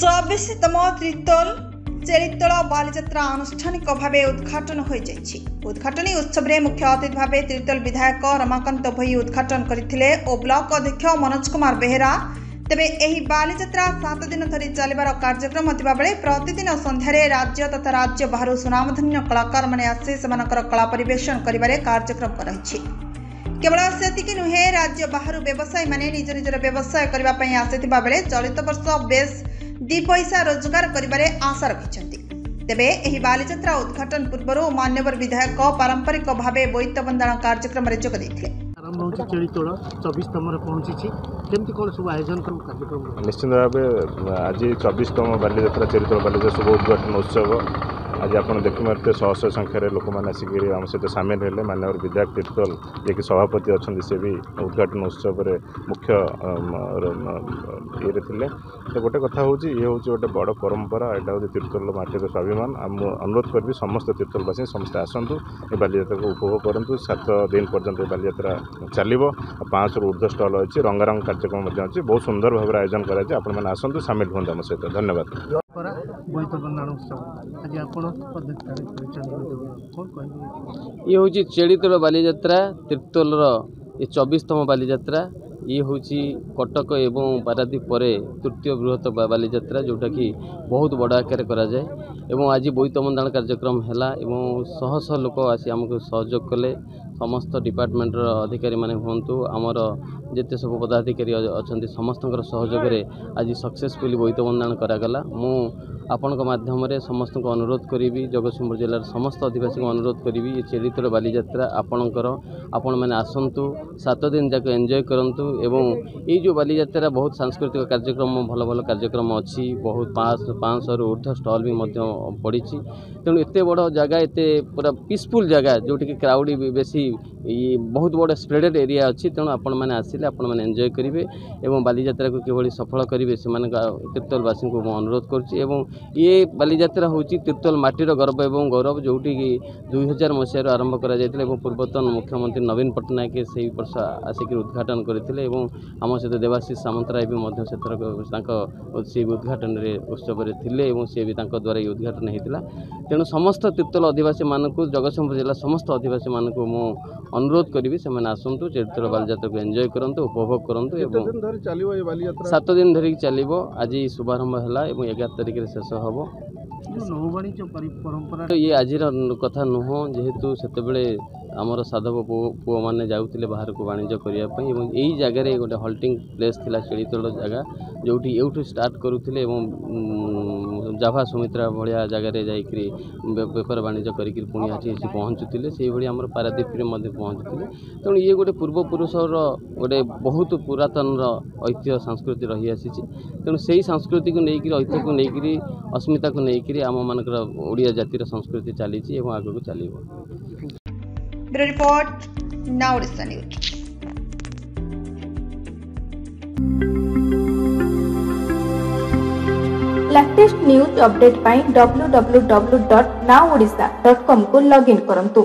24তম ত্রিতল চেরিতল বালিযাত্রা আনুষ্ঠানিক ভাবে উদ্ঘাটন হয়ে যাইছি। উদ্ঘাটনী উৎসবে মুখ্য অতিথি ভাবে ত্রিতল বিধায়ক রমাকান্ত ভোই উদ্ঘাটন করে ও ব্লক অধ্যক্ষ মনোজ কুমার বেহেরা। तेबे एही बालीजात्रा 7 दिन धरी चलिबार कार्यक्रम थिबा बेले प्रतिदिन संध्यार राज्य तथा राज्य बाहर सुनामधन्य कलाकार माने आसी सेमानकर कला परिवेशन करिबारे कार्यक्रम रही। केवल सेतिकी नुहे राज्य बाहर व्यवसायी माने निज निजर व्यवसाय करबा पई आसीथिबा बेले चलित वर्ष बेस 2 पैसा रोजगार करिबारे आशा रखिछन्ति। तेबे एही बालीजात्रा उद्घाटन पूर्व मान्यवर विधायक पारंपरिक भावे बोईत बंदना कार्यक्रम रे जोग दैथिले। आरंभ होछि चेळीतोळ 24तम रे पहुंची केमती कोन सब आयोजन कार्यक्रम निश्चित भाव आज 24तम बालीजात्रा चेळीतोळ बालीजात्रा शुभ उद्घाटन उत्सव आज आप देखिमारे शह शह संख्यार लोक मैंने आसिक आम सहित सामिल हेले। माननीय विधायक तीर्थल जे कि सभापति अच्छा से भी उद्घाटन उत्सव मुख्य ये थे। तो गोटे कथा हूँ ये हूँ गोटे बड़ परंपरा यहाँ हूँ तीर्थल माटीर स्वाभिमान। अनुरोध करी समस्त तीर्थलवासी समस्ते आसतु ये बालीजात्रा को उपभोग करूँ। 7 दिन पर्यंत बालीजात्रा चलो 500 ऊर्ध्व स्टल अच्छी रंगारंग कार्यक्रम अच्छी बहुत सुंदर भाव आयोजन कराए। आपण मैंने आसतु सामिल हूँ आम सहित। धन्यवाद। ये हूँ चेळीतोळ बालीजात्रा तीर्थलर ये 24तम बालीजात्रा। ये हूँ कटक एवं पारादीप पर तृतीय बृहत बालीजात्रा जोटा कि बहुत बड़ आकार कराए। आज बोईत बंदाण कार्यक्रम है शह शह लोक आसी आमको सहयोग कले। समस्त डिपार्टमेंट अधिकारी माने हूँ आमर जिते सब पदाधिकारी अच्छा समस्त सहयोग आज सक्सेसफुली बोईत बंदाण करागला। मु आपण माध्यम समस्त को अनुरोध करी जगतसिंहपुर जिलार समस्त आदिवासी को अनुरोध करी ये चेळीतोळ बालीजात्रा आपणकर आपण मैंने आसतु 7 दिन जाक एंजॉय करंतु। एवं ये जो बालीजात्रा बहुत सांस्कृतिक कार्यक्रम भल भल कार्यक्रम अच्छी बहुत 500 ऊर्ध्व स्टल भी पड़ी। तेणु एत बड़ जगह एत पूरा पीसफुल जगह जोटि क्राउड बेसी बहुत बड़ स्प्रेडेड एरिया अच्छी। तेणु आपण मैंने आसिले आपण मैंने एंजॉय करेंगे और बालीजात्रा को किभली सफल करेंगे से तीर्थलवासी को अनुरोध करुच्ची। ये बालीजात्रा हूँ तीर्थल माटीर गर्व एवं गौरव जोटि 2000 मसीह आरंभ कर पूर्वतन मुख्यमंत्री नवीन पट्टनायक से वर्ष आसिक उद्घाटन करते आम सहित देवाशीष सामंतराय भी से उद्घाटन उत्सव थे सी भी द्वारा उद्घाटन होता। तेणु समस्त तीर्थल आदिवासी मानक जगतसिंहपुर जिला समस्त आदिवासी मानक मु अनुरोध करी से आसतु चेळीतोळ बालीजात्रा को एंजॉय करंतु उपभोग करंतु। 7 दिन धरिक चलो आज शुभारंभ है 11 तारिख शेष हम। ये आज कथा नुह जेहेतु से आमर साधव पुओ मैंने जाऊे बाहर को वाणिज्य करने यही जगार गोटे हल्टिंग प्लेस थिला चेळीतोळ जगह जोटी एठू स्टार्ट करुले जाभा सुमित्रा भाया जगार जाकरी बेपार वाणिज्य करके पुणी आसी पहुँचुले से भाई आम पारादीप पहुँचुले। तेणु ये गोटे पूर्वपुरुषर गोटे बहुत पुरातन ऐतिह्य संस्कृति रही आसी। तेणु से संस्कृति को लेकर ऐतिह्य को लेकर अस्मिता को लेकर आम मानकर ओडिया जातिर संस्कृति चली आगे को चलो। Bureau report now Odisha news. Latest news update पाई www.nowodisha.com को लॉगिन करंतु।